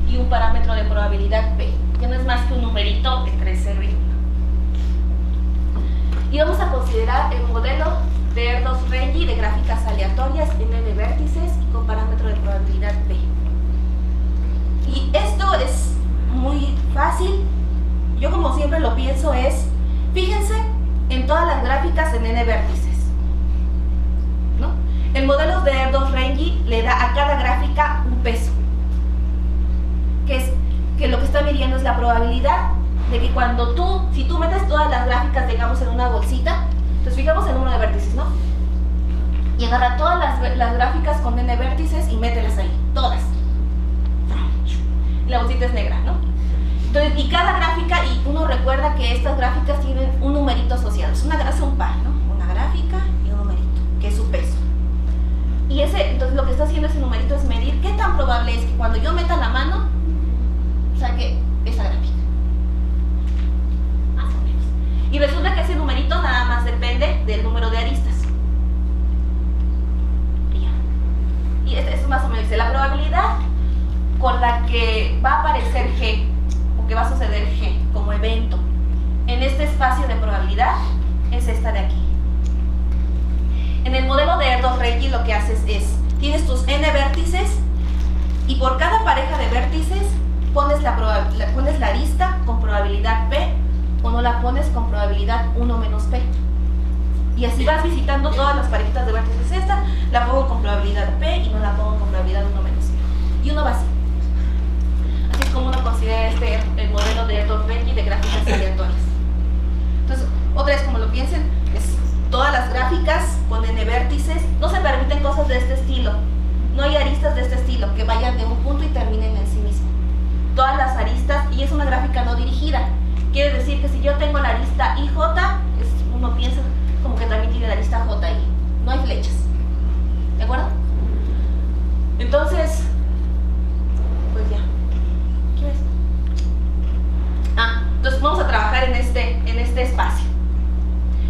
y un parámetro de probabilidad p, que no es más que un numerito de 13 ritmos. Y vamos a considerar el modelo de Erdős-Rényi de gráficas aleatorias en n vértices y con parámetro de probabilidad p. Y esto es muy fácil. Yo, como siempre lo pienso, fíjense en todas las gráficas en n vértices, ¿no? El modelo de Erdős-Rényi le da a cada gráfica un peso, que lo que está midiendo es la probabilidad de que si tú metes todas las gráficas, digamos, en una bolsita, entonces fijamos el número de vértices, ¿no? Y agarra todas las gráficas con n vértices y mételas ahí, todas. Y la bolsita es negra, ¿no? Entonces, y cada gráfica, y uno recuerda que estas gráficas tienen un numerito asociado, es un par, ¿no? Una gráfica y un numerito, que es su peso. Y entonces lo que está haciendo ese numerito es medir qué tan probable es que cuando yo meta la mano, saque esa gráfica. Más o menos. Y resulta que ese numerito nada más depende del número de aristas. Y esto es más o menos, dice, la probabilidad con la que va a aparecer G, o que va a suceder G como evento en este espacio de probabilidad, es esta de aquí. En el modelo de Erdős-Rényi lo que haces tienes tus n vértices y por cada pareja de vértices pones la arista con probabilidad P o no la pones con probabilidad 1 menos P. Y así vas visitando todas las parejitas de vértices. Esta la pongo con probabilidad P y no la pongo con probabilidad 1 menos P. Y uno va así. Así es como uno considera el modelo de Erdős-Rényi de gráficas aleatorias. Entonces, otra vez como lo piensen, es todas las gráficas con n vértices. No se permiten cosas de este estilo. No hay aristas de este estilo que vayan de un punto y terminen en sí mismo. Todas las aristas, y es una gráfica no dirigida. Quiere decir que si yo tengo la arista IJ, uno piensa como que también tiene la arista JI. No hay flechas. ¿De acuerdo? Entonces, pues ya. ¿Qué es? Entonces vamos a trabajar en este espacio.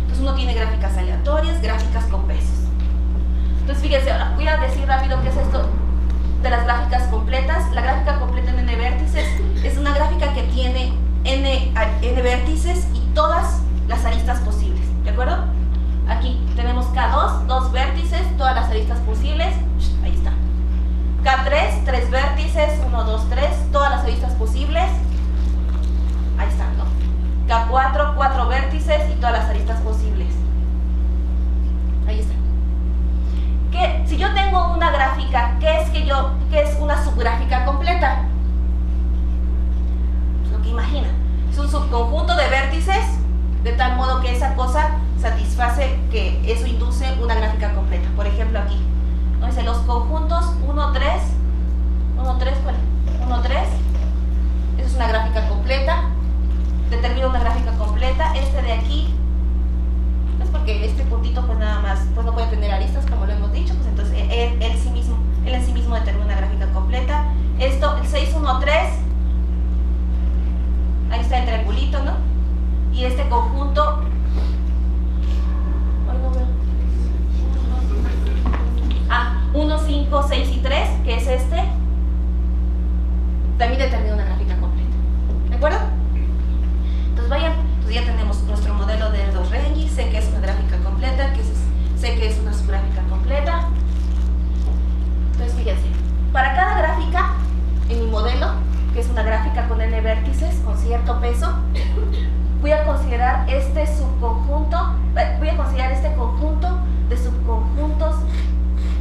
Entonces uno tiene gráficas aleatorias, gráficas con pesos. Entonces fíjense, ahora voy a decir rápido qué es esto de las gráficas completas. La gráfica completa en n vértices es una gráfica que tiene n vértices y todas las aristas posibles. ¿De acuerdo? Aquí tenemos K2, 2 vértices, todas las aristas posibles. Ahí está. K3, 3 vértices, 1, 2, 3, todas las aristas posibles. Ahí está, ¿no? K4, 4 vértices y todas las aristas posibles. Ahí está. Si yo tengo una gráfica, ¿qué es una subgráfica completa? Pues lo que imagina. Es un subconjunto de vértices, de tal modo que esa cosa satisface que eso induce una gráfica completa. Por ejemplo, aquí, ¿no? Dice los conjuntos 1, 3, 1, 3, ¿cuál? 1, 3. Esa es una gráfica completa. Determina una gráfica completa. Este de aquí, pues porque este puntito pues nada más, pues no puede tener aristas como lo hemos dicho, pues entonces él en sí mismo determina una gráfica completa. Esto, el 6, 1, 3, ahí está el triangulito, ¿no? Y este conjunto, ay, no veo. 1, 5, 6 y 3, que es este, también determina una gráfica completa. ¿De acuerdo? Entonces vayan, pues ya tenemos nuestro modelo de Erdős-Rényi. Sé que es una gráfica completa, sé que es una subgráfica completa. Entonces fíjense, para cada gráfica en mi modelo, que es una gráfica con n vértices, con cierto peso, voy a considerar este subconjunto, voy a considerar este conjunto de subconjuntos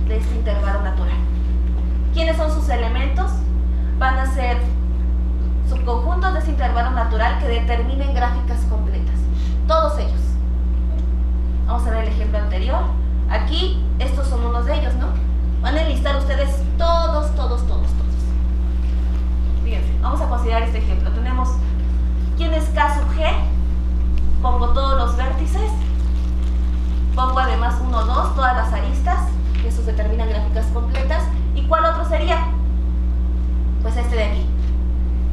de este intervalo natural. ¿Quiénes son sus elementos? Van a ser subconjuntos de este intervalo natural que determinen gráficas completas. Todos ellos. Vamos a ver el ejemplo anterior. Aquí, estos son unos de ellos, ¿no? Van a enlistar ustedes todos. Fíjense, vamos a considerar este ejemplo. Tenemos, ¿quién es K sub G? Pongo todos los vértices. Pongo además 1, 2, todas las aristas. Esos determinan gráficas completas. ¿Y cuál otro sería? Pues este de aquí.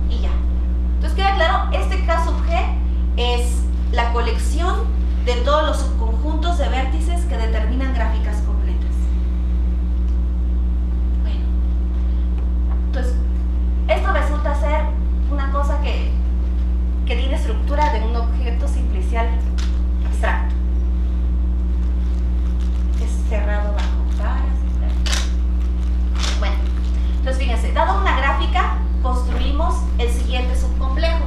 Y ya. Entonces queda claro, este K sub G es la colección de todos los subconjuntos de vértices que determinan gráficas completas. Bueno, entonces esto resulta ser una cosa que tiene estructura de un objeto simplicial abstracto. Es cerrado bajo varas. Bueno, entonces fíjense, dado una gráfica, construimos el siguiente subcomplejo.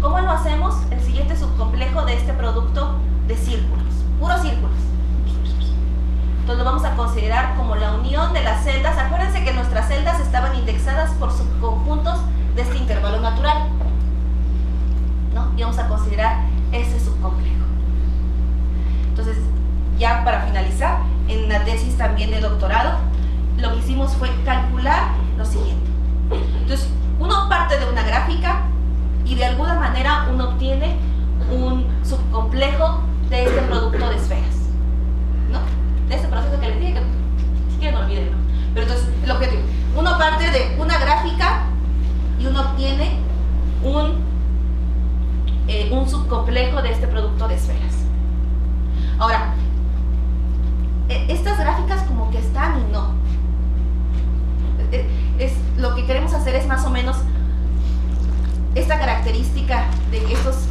¿Cómo lo hacemos? El siguiente subcomplejo de este producto de círculos, puros círculos. Entonces lo vamos a considerar como la unión de las celdas. Acuérdense que nuestras celdas estaban indexadas por subconjuntos de este intervalo natural, ¿no? Y vamos a considerar ese subcomplejo. Entonces, ya para finalizar, en la tesis también de doctorado, lo que hicimos fue calcular lo siguiente. Entonces, uno parte de una gráfica y de alguna manera uno obtiene un subcomplejo de este producto de esferas, ¿no? De este proceso que les dije, que si quieren olvídenlo. Pero entonces, el objetivo, uno parte de una gráfica y uno obtiene un subcomplejo de este producto de esferas. Ahora, estas gráficas como que están y no. Lo que queremos hacer es más o menos esta característica de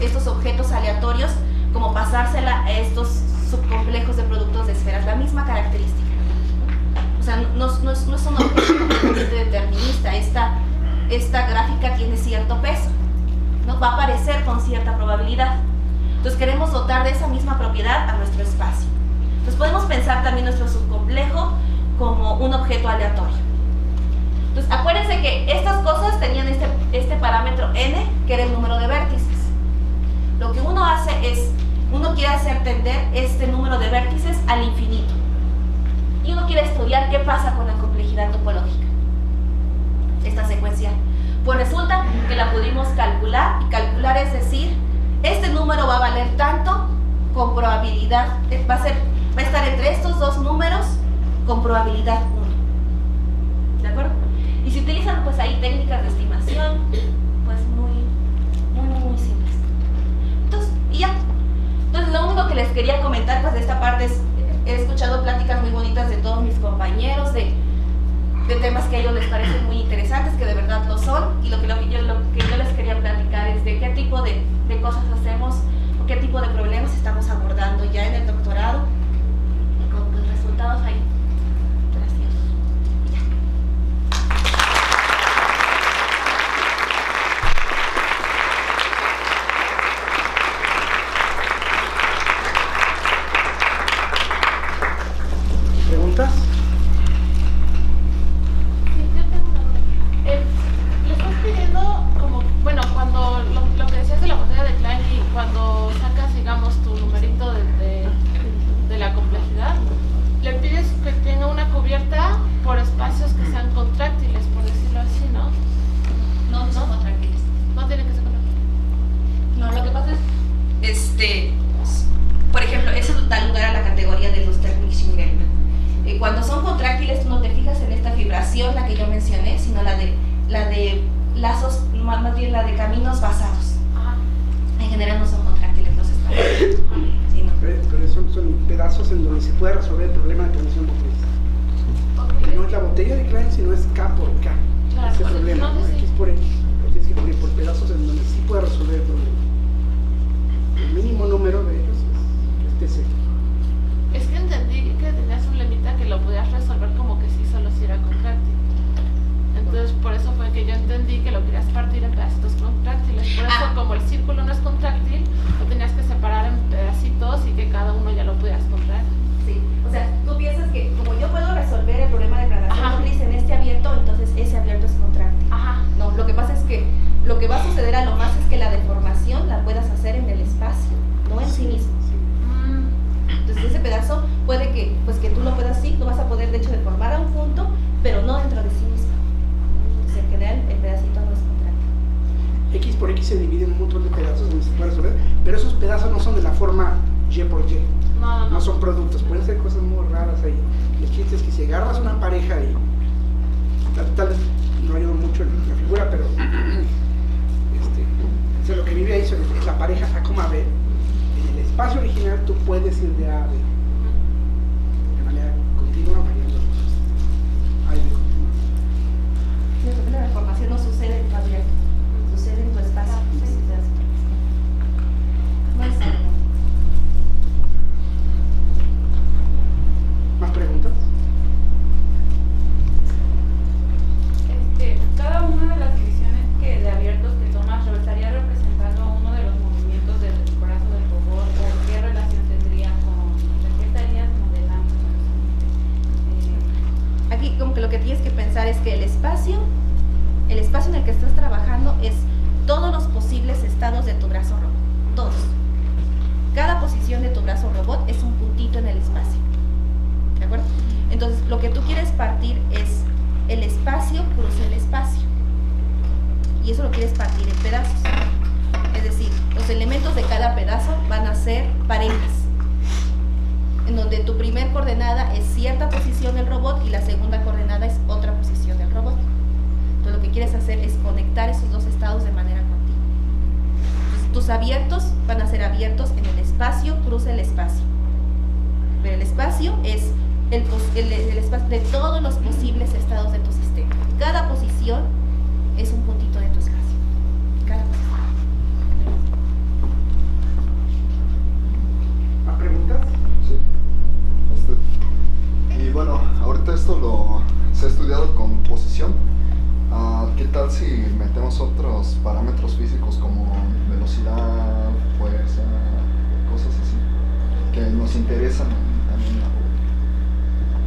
estos objetos aleatorios, como pasársela a estos subcomplejos de productos de esferas, la misma característica. O sea, no es un objeto completamente determinista. Esta gráfica tiene cierto peso, ¿no? Va a aparecer con cierta probabilidad. Entonces queremos dotar de esa misma propiedad a nuestro espacio. Entonces podemos pensar también nuestro subcomplejo como un objeto aleatorio. Entonces acuérdense que estas cosas tenían este parámetro n, que era el número de vértices. Lo que uno hace es, uno quiere hacer tender este número de vértices al infinito. Y uno quiere estudiar qué pasa con la complejidad topológica, esta secuencial. Pues resulta que la pudimos calcular, y calcular es decir, este número va a valer tanto con probabilidad, va a estar entre estos dos números con probabilidad 1. ¿De acuerdo? Y si utilizan pues ahí técnicas de estimación, pues muy simples. Entonces, y ya. Entonces lo único que les quería comentar pues de esta parte es, he escuchado pláticas muy bonitas de todos mis compañeros, de temas que a ellos les parecen muy interesantes, que de verdad lo son, y lo que yo les quería platicar es de qué tipo de cosas hacemos, o qué tipo de problemas estamos abordando ya en el doctorado, y con pues, resultados ahí graciosos. Y ya. ¿Preguntas? Sí, yo tengo una duda. Le estás pidiendo como, bueno, cuando lo que decías de la botella de Klein y cuando sacas, digamos, tu numerito de la complejidad, le pides que tenga una cubierta por espacios que sean contráctiles, por decirlo así, ¿no? No son contráctiles. No tiene que ser contráctiles. No, lo que pasa es, por ejemplo, eso da lugar a la categoría de los Sturm-Liouville. Cuando son contráctiles, tú no te fijas en esta fibración, la que yo mencioné, sino la de lazos, más bien la de caminos basados. Ajá. En general no son contráctiles los espacios. Sí, no. Pero son pedazos en donde se puede resolver el problema de tensión motriz. Que no es la botella de Klein, sino es K por K. Claro, Ese problema, ¿no? sí. Aquí es por X. Lo tienes que poner por pedazos en donde sí puede resolver el problema. El mínimo número de ellos es TC. Es que entendí que tenías un lemita que lo podías resolver como que sí, solo si era contráctil. Entonces, por eso fue que yo entendí que lo querías partir en pedacitos contráctiles. Por eso, como el círculo no es contráctil, lo tenías que separar en pedacitos y que cada uno ya lo pudieras contraer. Sí, o sea, tú piensas que como yo puedo resolver el problema de planación Ajá. motriz en este abierto, entonces ese abierto es contráctil. Ajá. No, lo que pasa es que lo que va a suceder a lo más es que la deformación la puedas hacer en el espacio, no en sí mismo. pero no dentro de sí misma. Entonces, en general, el pedacito no es contractivo. X por X se divide en un montón de pedazos donde se puede resolver, pero esos pedazos no son de la forma Y por Y. No son productos, pueden ser cosas muy raras ahí. El chiste es que si agarras una pareja y tal vez no ayuda mucho en la figura, pero o sea, lo que vive ahí es la pareja A, B. En el espacio original tú puedes ir de A a B de manera continua variando A y B continua. La deformación no sucede en tu abierto, sucede en tu espacio. No es algo. ¿Más preguntas? Cada una de las divisiones de abiertos que tomas estaría representando uno de los movimientos del brazo del robot, o qué relación tendría con, qué estarías modelando. Aquí como que lo que tienes que pensar es que el espacio en el que estás trabajando es todos los posibles estados de tu brazo robot, todos. Cada posición de tu brazo robot es un puntito en el espacio, ¿de acuerdo? Entonces lo que tú quieres partir es el espacio cruza el espacio, y eso lo quieres partir en pedazos, es decir, los elementos de cada pedazo van a ser parejas, en donde tu primer coordenada es cierta posición del robot y la segunda coordenada es otra posición del robot. Entonces lo que quieres hacer es conectar esos dos estados de manera continua. Entonces, tus abiertos van a ser abiertos en el espacio cruza el espacio, pero el espacio es el espacio de todos los posibles estados de tu sistema. Cada posición es un puntito de tu espacio. Cada posición. ¿Más preguntas? Sí. Y bueno, ahorita esto se ha estudiado con posición. ¿Qué tal si metemos otros parámetros físicos como velocidad, fuerza, cosas así, que nos interesan también?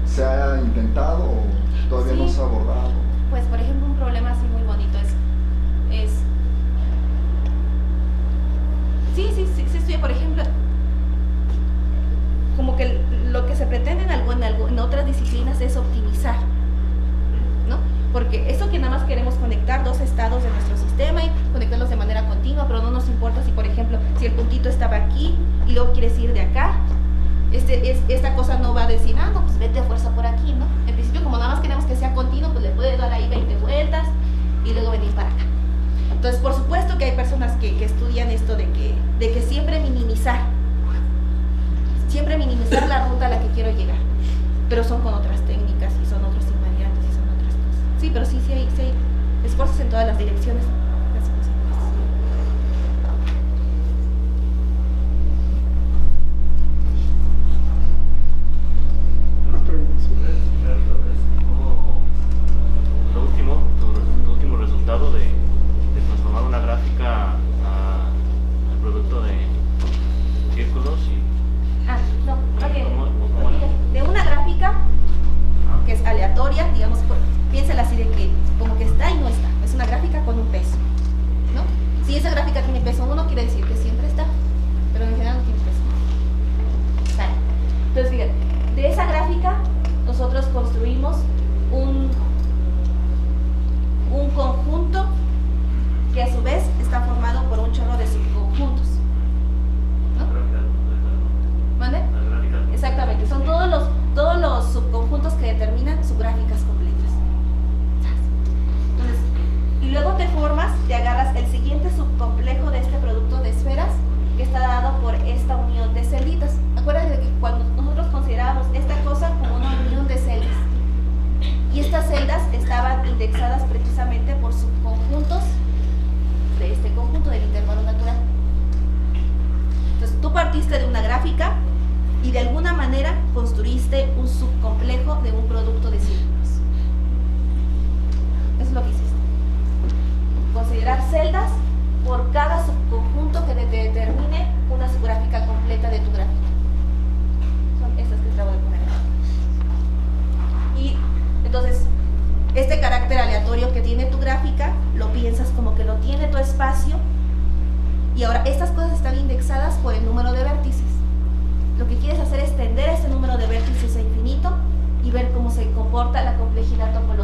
¿Se ha intentado o todavía no se ha abordado? Pues por ejemplo un problema así muy bonito es sí estudia, por ejemplo, como que lo que se pretende en otras disciplinas es optimizar, ¿no? Porque eso que nada más queremos conectar dos estados de nuestro sistema y conectarlos de manera continua, pero no nos importa si, por ejemplo, si el puntito estaba aquí y luego quieres ir de acá, esta cosa no va a decir, no, pues vete a fuerza por aquí, ¿no? En principio, como nada más queremos que sea continuo, pues le puede dar ahí 20 vueltas y luego venir para acá. Entonces, por supuesto que hay personas que estudian esto de que siempre minimizar la ruta a la que quiero llegar, pero son con otras técnicas y son otros invariantes y son otras cosas. Sí, pero sí hay esfuerzos en todas las direcciones. Más preguntas. Tu último resultado de transformar una gráfica al producto de círculos y No, oye, ¿Cómo era? de una gráfica que es aleatoria, digamos, piénsala así de que como que está y no está, es una gráfica con un peso, ¿no? Si esa gráfica tiene peso 1, quiere decir que siempre está, pero en general no tiene peso. ¿Sale? Entonces, fíjate, de esa gráfica nosotros construimos un conjunto que a su vez está formado por un chorro de subconjuntos, ¿no? ¿Mande? Exactamente, son todos los subconjuntos que determinan sus gráficas completas. Entonces, y luego te agarras el siguiente subcomplejo de este producto de esferas que está dado por esta unión de celditas. Acuérdate de que cuando nosotros considerábamos esta cosa como una unión de celdas, y estas celdas estaban indexadas precisamente por subconjuntos de este conjunto del intervalo natural. Entonces tú partiste de una gráfica y de alguna manera construiste un subcomplejo de un producto de círculos. Eso es lo que hiciste. Considerar celdas por cada subconjunto que te determine una subgráfica completa de tu gráfica. Son estas que acabo de poner. Y entonces, este carácter aleatorio que tiene tu gráfica, lo piensas como que lo tiene tu espacio, y ahora estas cosas están indexadas por el número de vértices. Lo que quieres hacer es tender ese número de vértices a infinito y ver cómo se comporta la complejidad topológica.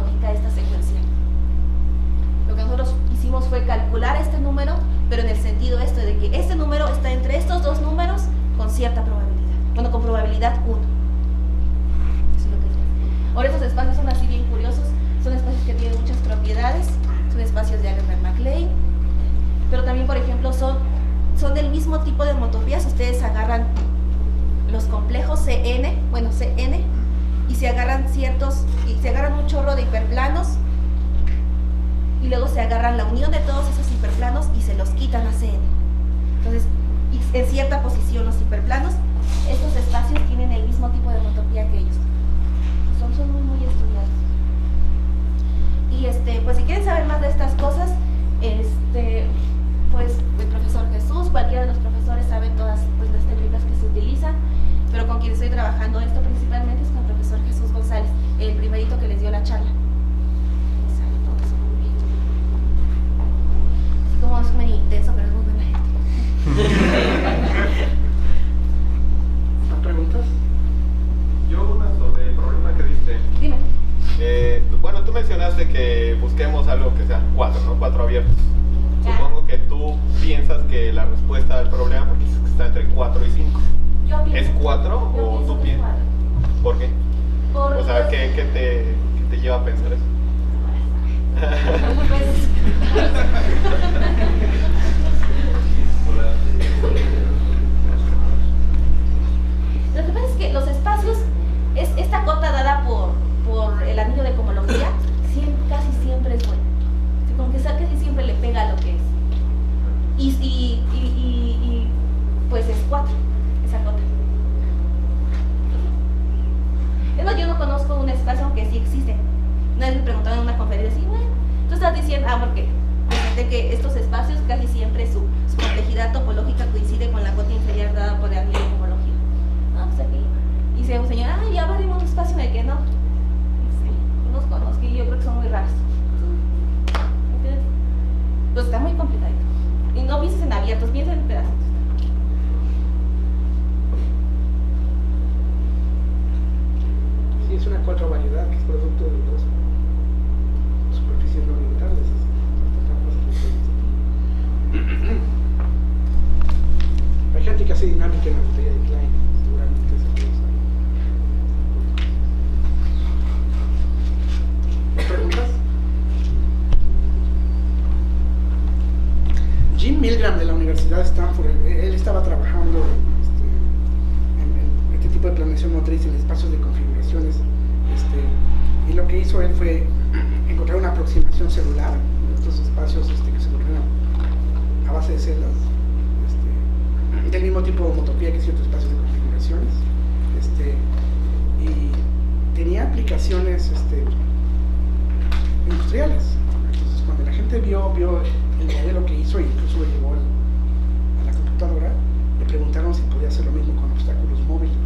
manipular este número, pero en el sentido de que este número está entre estos dos números con cierta probabilidad. Bueno, con probabilidad 1. Eso es lo que es. Ahora estos espacios son así bien curiosos, son espacios que tienen muchas propiedades, son espacios de Allen-McLean, pero también, por ejemplo, son del mismo tipo de homotopías. Ustedes agarran los complejos CN, y se agarran un chorro de hiperplanos, y luego se agarran la unión de todos esos hiperplanos y se los quitan a CN. Entonces, en cierta posición los hiperplanos, estos espacios tienen el mismo tipo de homotopía que ellos. Son muy estudiados. Y pues si quieren saber más de estas cosas, pues el profesor Jesús, cualquiera de los profesores saben todas pues, las técnicas que se utilizan, pero con quien estoy trabajando esto principalmente es con el profesor Jesús González, el primerito que les dio la charla. Sabe todo eso muy bien. Así como es muy intenso, pero es muy buena gente. ¿Más preguntas? Yo una sobre el problema que diste. Dime. Bueno, tú mencionaste que busquemos algo que sea 4, ¿no? 4 abiertos. Supongo que tú piensas que la respuesta al problema, porque está entre 4 y 5, ¿es 4 o tú piensas? ¿Por qué? O sea, ¿qué te lleva a pensar eso? Lo que pasa es que los espacios, esta cota dada por el anillo de cohomología, casi siempre es buena. Como que casi siempre le pega a lo que es. Y pues es 4, esa cota. Es más, yo no conozco un espacio, aunque sí existe. Una vez me preguntaron en una conferencia, y bueno, tú estás diciendo, porque de que estos espacios casi siempre su complejidad topológica coincide con la cota inferior dada por el anillo de cohomología. No, pues aquí. Y se un señor, ya abrimos un espacio en el que no. Sí, los conozco y yo creo que son muy raros. ¿Entiendes? Pues está muy complicado. Y no pienses en abiertos, piensa en pedacitos. Sí, es una 4 variedad que es producto de dos superficies no orientales. Hay gente que hace dinámica en la botella de Klein, seguramente se puede usar. ¿Más preguntas? Jim Milgram de la Universidad de Stanford, él estaba trabajando en este tipo de planeación motriz en espacios de configuraciones, y lo que hizo él fue encontrar una aproximación celular en estos espacios que se logran a base de celdas, del mismo tipo de homotopía que ciertos espacios de configuraciones, y tenía aplicaciones industriales. Entonces, cuando la gente vio el modelo que hizo, e incluso lo llevó a la computadora, le preguntaron si podía hacer lo mismo con obstáculos móviles.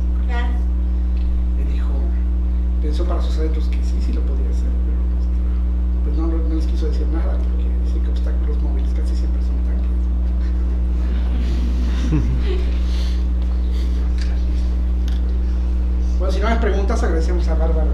Le dijo, pensó para sus adentros que sí lo podía hacer, pero pues no les quiso decir nada, porque dice que obstáculos móviles casi siempre son tanques. Bueno, si no hay preguntas, agradecemos a Bárbara.